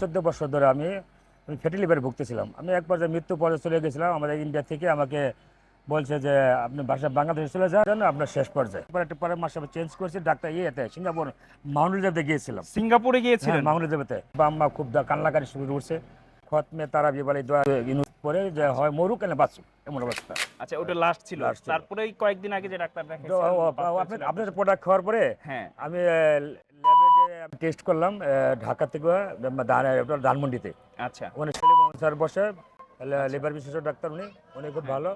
13-14 বছর ধরে আমি ফ্যাটি লিভারে ভুগতেছিলাম। আমি এক পর্যায়ে মৃত্যু পর্যায়ে চলে গেছিলাম। আমাদের ইন্ডিয়া থেকে আমাকে বলছে যে আপনি বাংলাদেশে চলে যান, আপনার শেষ পর্যায়ে। পরের মাসে আমি চেঞ্জ করেছি ডাক্তার সিঙ্গাপুর মাউন্ট এলিজাবেথে গিয়েছিলাম। সিঙ্গাপুরে হ্যাঁ, গিয়েছিলেন? মাউন্ট এলিজাবেথে আম্মা খুব কান্নাকাটি শুরু করছে। খতমে তারা বিয়ে দোয়া ইউনুস পরে যে হয় মরুক না বাঁচুক, এমন অবস্থা। আচ্ছা, ওটা লাস্ট ছিল। Last ছিল। তারপরে কয়েকদিন আগে যে ডাক্তার তো দেখাইছেন আপনাদের প্রোডাক্ট খাওয়ার পরে হ্যাঁ। আমি ল্যাবে টেস্ট করলাম ঢাকা থেকে ধানমন্ডিতে। আচ্ছা ওখানে সেলিম স্যার বসে, লিভার বিশেষজ্ঞ ডাক্তার উনি খুব হ্যাঁ। ভালো।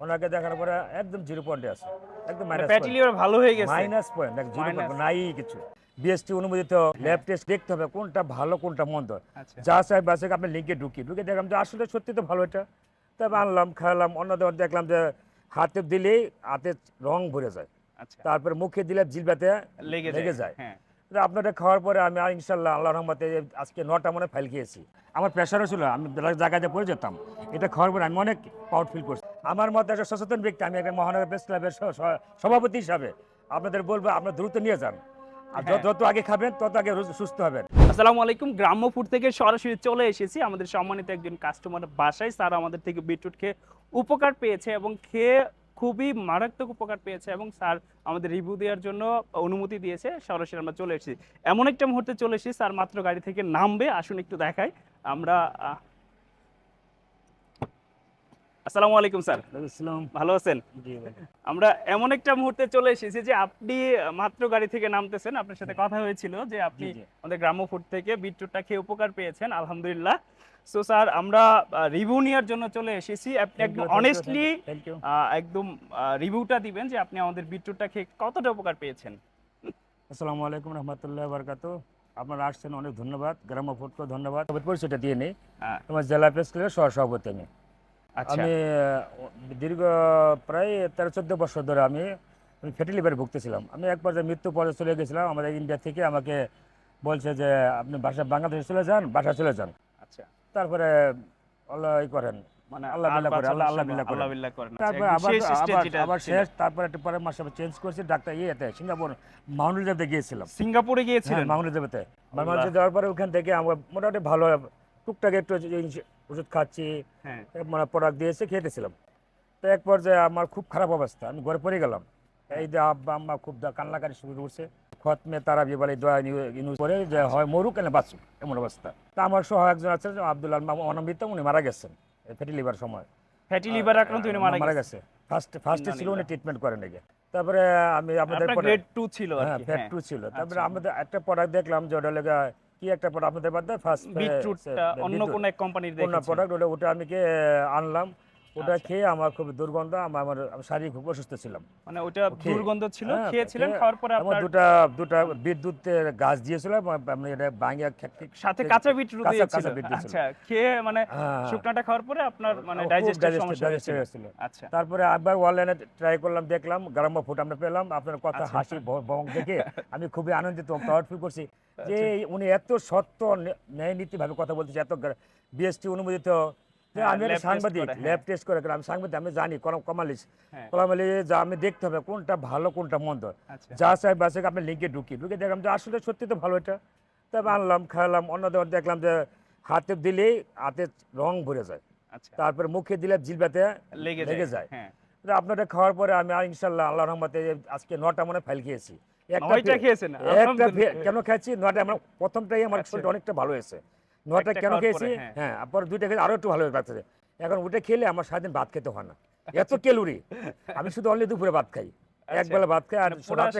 ওনাকে দেখার পরে একদম 0 পয়েন্টে আছে, একদম মাইনাস ফ্যাটি লিভার ভালো হয়ে গেছে। মাইনাস পয়েন্ট, 0 পয়েন্ট নাই কিছু। বিএসটি অনুমোদিত ল্যাব টেস্ট দেখতে হবে কোনটা ভালো কোনটা মন্দ। আচ্ছা যা চাই বাসে আপনি লিঙ্কে ঢুকে দেখলাম যে আসলে সত্যি তো ভালো এটা। তবে আনলাম, খাওয়ালাম, অন্যদের দেখলাম যে হাতে দিলেই হাতে রং ভরে যায়, আচ্ছা, তারপরে মুখে দিলে জিলবাতে লেগে যায়। হ্যাঁ। তো আপনাদের খাওয়ার পরে আমি ইনশাল্লাহ আল্লাহর রহমতে আজকে 9টা মনে ফাইল খেয়েছি। আমার প্রেশারও ছিল, আমি জায়গায় পড়ে যেতাম। এটা খাওয়ার পরে আমি অনেক প্রাউড ফিল করছি। আমার মধ্যে একটা সচেতন ব্যক্তি, আমি একটা মহানগর প্রেস ক্লাবের সভাপতি হিসাবে আপনাদের বলবো আপনারা দ্রুত নিয়ে যান। আর হ্যাঁ। যত আগে খাবেন তত আগে সুস্থ হবেন। আসসালামু আলাইকুম। গ্রাম্য ফুড থেকে সরাসরি চলে এসেছি আমাদের সম্মানিত একজন কাস্টমার বাসায়। স্যার আমাদের থেকে বিটরুট খেয়ে উপকার পেয়েছে এবং খেয়ে খুবই মারাত্মক উপকার পেয়েছে এবং স্যার আমাদের রিভিউ দেওয়ার জন্য অনুমতি দিয়েছে। সরাসরি আমরা চলে এসেছি, এমন একটা মুহূর্তে চলে এসেছি স্যার মাত্র গাড়ি থেকে নামবে। আসুন একটু দেখাই আমরা। আসসালামু আলাইকুম স্যার, ভালো আছেন? আমরা এমন একটা মুহূর্তে চলে এসেছি যে আপনি মাত্র গাড়ি থেকে নামতেছেন। আপনার সাথে কথা হয়েছিল যে আপনি আমাদের গ্রাম্য ফুড থেকে বিটরুটটা খেয়ে উপকার পেয়েছেন, আলহামদুলিল্লাহ। সো স্যার আমরা রিভিউ নেওয়ার জন্য চলে এসেছি। আপনি একদম অনেস্টলি একদম রিভিউটা দিবেন যে আপনি আমাদের বিটরুটটা খেয়ে কতটা উপকার পেয়েছেন। আসসালামু আলাইকুম রহমতুল্লাহ বারকাতু। আপনারা আসছেন, অনেক ধন্যবাদ। গ্রাম্য ফুডকে ধন্যবাদ। পরিচয়টা দিয়ে নেই, তোমার জেলা প্রেস ক্লাবের সহসভাপতি আমি। আচ্ছা আমি দীর্ঘ প্রায় 13-14 বছর ধরে আমি ফ্যাটি লিভারে ভুগতেছিলাম। আমি এক পর্যায়ে মৃত্যু পর্যায়ে চলে গেছিলাম। আমাদের ইন্ডিয়া থেকে আমাকে বলছে যে আপনি বাংলাদেশে চলে যান, বাসায় চলে যান। আচ্ছা, তারপরে আল্লাহ করেন, মানে আল্লাহ বিল্লাহ করে, আল্লাহ বিল্লাহ করেন। তারপরে আবার শেষ, তারপরে পরের মাসে আমি চেঞ্জ করেছি ডাক্তার সিঙ্গাপুর মাউন্ট এলিজাবেথে গিয়েছিলাম। সিঙ্গাপুরে গিয়েছিলেন? মাউন্ট এলিজাবেথে যাওয়ার পরে ওখান থেকে আমরা মোটামুটি ভালো, টুকটাক একটু ওষুধ খাচ্ছি, মানে প্রোডাক্ট দিয়েছে, খেতেছিলাম। তো এক পর্যায়ে আমার খুব খারাপ অবস্থা, আমি ঘরে পড়ে গেলাম। এই যে আব্বা আম্মা খুব কান্নাকাটি শুরু করছে। খতমে তারা বিয়ে দোয়া ইউনুস পরে যে হয় মরুক না বাঁচুক, এমন অবস্থা। তা আমার সহ একজন আছে আব্দুল অনামিত, উনি মারা গেছেন ফ্যাটি লিভার সময়। ফ্যাটি লিভার আক্রান্ত উনি মারা গেছে। ফার্স্টে ছিল উনি ট্রিটমেন্ট করেন নাকি। তারপরে আমি আপনাদের গ্রেড 2 ছিল আর কি। ফ্যাট 2 ছিল। তারপরে আমাদের একটা প্রোডাক্ট দেখলাম যে ওটা লেগা কি একটা প্রোডাক্ট আপনাদের বাদ দেয়, ফার্স্ট বিটরুটটা অন্য কোন এক কোম্পানির দেখেছি। কোন প্রোডাক্ট ওটা আমি আনলাম। ওটা খেয়ে আমার খুব দুর্গন্ধ, আমার শারীরিক খুব অসুস্থ ছিলাম। মানে ওটা দুর্গন্ধ ছিল, খেয়েছিলেন, খাওয়ার পরে আপনার দুটা বিদ্যুতের গাছ দিয়েছিল, আমি এটা ভাঙিয়া সাথে কাঁচা বিটরুট দিয়েছিল। আচ্ছা, খেয়ে মানে শুকনাটা খাওয়ার পরে আপনার মানে ডাইজেস্টের সমস্যা হয়েছিল। আচ্ছা, তারপরে আবার অনলাইনে ট্রাই করলাম, দেখলাম গ্রাম্য ফুড আমরা পেলাম। আপনার কথা হাসি ভং দেখে আমি খুবই আনন্দিত, প্রাউড ফিল করছি যে উনি এত সত্য ন্যায় নীতিভাবে কথা বলতেছে, এত বিএসটি অনুমোদিত। আমি একটা সাংবাদিক, ল্যাব টেস্ট করে, আমি সাংবাদিক, আমি জানি কমালিস যা আমি দেখতে হবে কোনটা ভালো কোনটা মন্দ। যা চাই বাসে আপনি লিঙ্কে ঢুকে দেখলাম যে আসলে সত্যি তো ভালো এটা। তবে আনলাম, খাওয়ালাম, অন্যদের দেখলাম যে হাতে দিলেই হাতে রং ভরে যায়, তারপরে মুখে দিলে জিলবাতে লেগে যায়। আপনাদের খাওয়ার পরে আমি ইনশাল্লাহ আল্লাহর রহমতে আজকে 9টা মনে ফাইল খেয়েছি। কেন খাচ্ছি 9টা, আমার প্রথমটাই আমার শরীরটা অনেকটা ভালো হয়েছে। 9টা কেন খেয়েছি, হ্যাঁ, পরে 2টা খেয়ে আরো একটু ভালো লাগতেছে। এখন ওটা খেলে আমার সারাদিন ভাত খেতে হয় না, এত ক্যালোরি। আমি শুধু অনলি দুপুরে ভাত খাই, একবেলা ভাত খাই, আর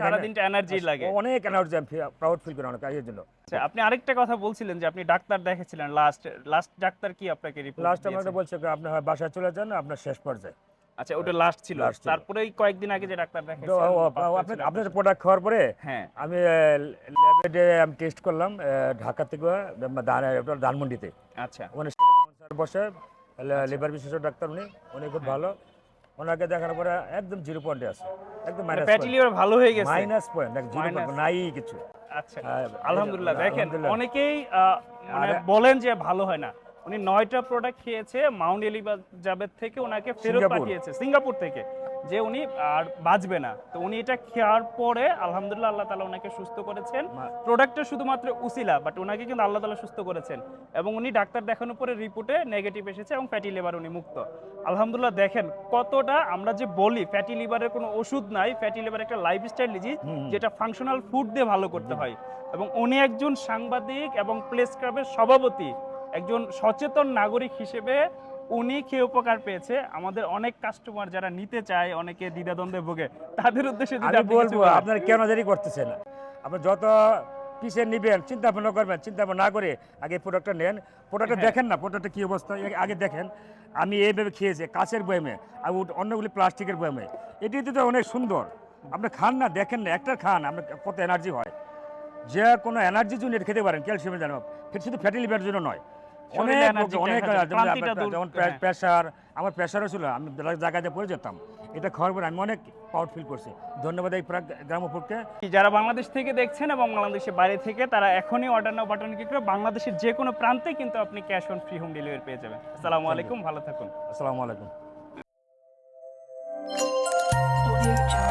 সারাদিনটা এনার্জি লাগে, অনেক এনার্জি, আমি প্রাউড ফিল করি অনেক এর জন্য। আপনি আরেকটা কথা বলছিলেন যে আপনি ডাক্তার দেখাচ্ছিলেন, লাস্ট ডাক্তার কি আপনাকে রিপোর্ট লাস্ট আমাকে বলছে আপনি হয় বাসায় চলে যান, আপনার শেষ পর্যায়ে। আচ্ছা, ওটা লাস্ট ছিল। তারপরে কয়েকদিন আগে যে ডাক্তার দেখাচ্ছিলেন, আপনাদের প্রোডাক্ট খাওয়ার পরে আমি ল্যাবে টেস্ট করলাম ঢাকা থেকে ধানমন্ডিতে। আচ্ছা, ওখানে সেলিম স্যার বসে, লিভার বিশেষজ্ঞ ডাক্তার উনি খুব ভালো। ওনাকে দেখার পরে একদম 0 পয়েন্টে আছে, একদম ফ্যাটি লিভার ভালো হয়ে গেছে, মাইনাস পয়েন্ট, 0 পয়েন্ট নাই কিছু। আচ্ছা, আলহামদুলিল্লাহ। দেখেন অনেকেই মানে বলেন যে ভালো হয় না। উনি 9টা প্রোডাক্ট খেয়েছে, মাউন্ট এলিজাবেথ থেকে ওনাকে ফেরত পাঠিয়েছে সিঙ্গাপুর থেকে, যে উনি আর বাঁচবে না। তো উনি এটা খেয়ার পরে আলহামদুলিল্লাহ আল্লাহ তাআলা ওনাকে সুস্থ করেছেন। প্রোডাক্টটা শুধুমাত্র উসিলা, বাট ওনাকে কিন্তু আল্লাহ তাআলা সুস্থ করেছেন এবং উনি ডাক্তার দেখানোর পরে রিপোর্টে নেগেটিভ এসেছে এবং ফ্যাটি লিভার উনি মুক্ত। আলহামদুলিল্লাহ দেখেন কতটা আমরা যে বলি ফ্যাটি লিভারের কোনো ওষুধ নাই, ফ্যাটি লিভার একটা লাইফস্টাইল ডিজিজ যেটা ফাংশনাল ফুড দিয়ে ভালো করতে হয়। এবং উনি একজন সাংবাদিক এবং প্রেস ক্লাবের সভাপতি, একজন সচেতন নাগরিক হিসেবে উনি খেয়ে উপকার পেয়েছে। আমাদের অনেক কাস্টমার যারা নিতে চায়, অনেকে দ্বিধাদ্বন্দ্বে ভোগে, তাদের উদ্দেশ্যে যদি আমি আপনি কিছু বলবো বলেন। আপনারা কেন দেরি করতেছেন, আপনার যত পিছিয়ে নিবেন চিন্তা ভাবনা করবেন, চিন্তা ভাবনা না করে আগে প্রোডাক্টটা নেন, প্রোডাক্টটা হ্যাঁ। দেখেন না প্রোডাক্টটা কী অবস্থা আগে দেখেন। আমি এইভাবে খেয়েছি কাঁচের বয়ামে আর অন্যগুলি প্লাস্টিকের বয়ামে, এটি তো অনেক সুন্দর। আপনি খান না, দেখেন না, একটা খান, আপনার কত এনার্জি হয়। যে কোনো এনার্জির জন্য এটা খেতে পারেন, ক্যালসিয়ামের জন্য, শুধু ফ্যাটি লিভারের জন্য নয়। অনেক শরীরে এনার্জিটা অনেক দেখা যায়, ক্লান্তিটা দূর- যেমন হ্যাঁ। প্রেশার, আমার প্রেশারও ছিল, আমি জায়গাতে পড়ে যেতাম, এটা খাওয়ার পরে আমি অনেক পাওয়ার ফিল করছি। ধন্যবাদ এই গ্রামোফুডকে। যারা বাংলাদেশ থেকে দেখছেন এবং বাংলাদেশের বাইরে থেকে, তারা এখনই অর্ডার নাও বাটন ক্লিক করে বাংলাদেশের যে কোনো প্রান্তে কিন্তু আপনি cash on free home delivery পেয়ে যাবেন। আসসালামু আলাইকুম, ভালো থাকুন। আসসালামু আলাইকুম। Audio Jungle.